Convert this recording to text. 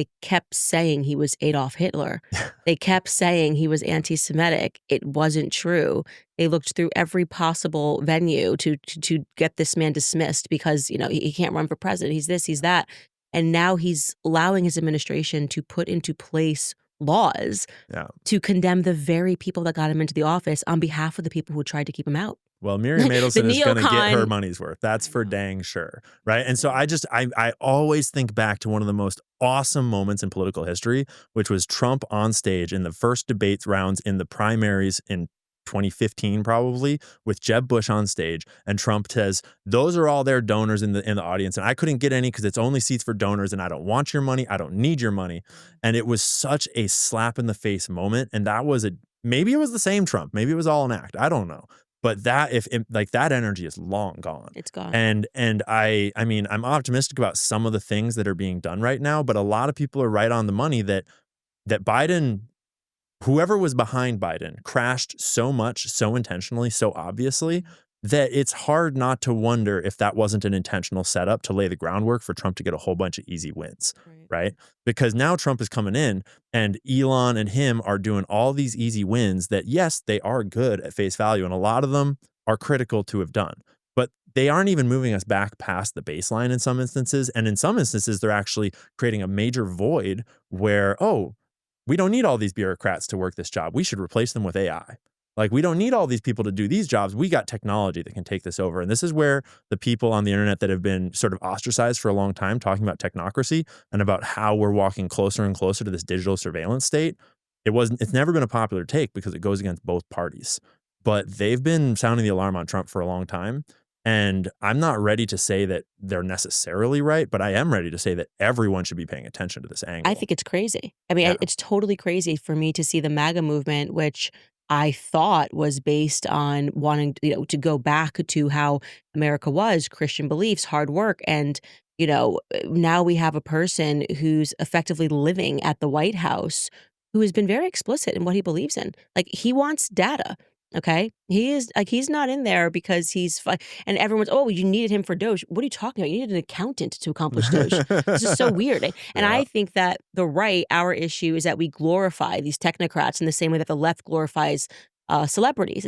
They kept saying he was Adolf Hitler. They kept saying he was anti-Semitic. It wasn't true. They looked through every possible venue to get this man dismissed because, you know, he can't run for president. He's this, he's that. And now he's allowing his administration to put into place laws Yeah. to condemn the very people that got him into the office on behalf of the people who tried to keep him out. Well, Miriam Adelson is going to get her neocon- money's worth. That's for dang sure, right? And so I always think back to one of the most awesome moments in political history, which was Trump on stage in the first debate rounds in the primaries in 2015, probably, with Jeb Bush on stage, and Trump says, "Those are all their donors in the audience, and I couldn't get any because it's only seats for donors, and I don't want your money, I don't need your money." And it was such a slap in the face moment, and that was maybe it was the same Trump, maybe it was all an act, I don't know. But that like that energy is long gone. It's gone. And I mean, I'm optimistic about some of the things that are being done right now, but a lot of people are right on the money that Biden, whoever was behind Biden, crashed so much, so intentionally, so obviously, that it's hard not to wonder if that wasn't an intentional setup to lay the groundwork for Trump to get a whole bunch of easy wins, right? Because now Trump is coming in and Elon and him are doing all these easy wins that, yes, they are good at face value, and a lot of them are critical to have done. But they aren't even moving us back past the baseline in some instances. And in some instances, they're actually creating a major void where, oh, we don't need all these bureaucrats to work this job. We should replace them with AI. Like, we don't need all these people to do these jobs. We got technology that can take this over. And this is where the people on the internet that have been sort of ostracized for a long time talking about technocracy and about how we're walking closer and closer to this digital surveillance state. It's never been a popular take because it goes against both parties. But they've been sounding the alarm on Trump for a long time. And I'm not ready to say that they're necessarily right, but I am ready to say that everyone should be paying attention to this angle. I think it's crazy. I mean, it's totally crazy for me to see the MAGA movement, which I thought was based on wanting, you know, to go back to how America was, Christian beliefs, hard work. And, you know, now we have a person who's effectively living at the White House who has been very explicit in what he believes in. Like, he wants data. Okay. He is like, he's not in there because he's and everyone's, oh, you needed him for Doge. What are you talking about? You needed an accountant to accomplish Doge. This is so weird. And I think that the right, our issue is that we glorify these technocrats in the same way that the left glorifies celebrities.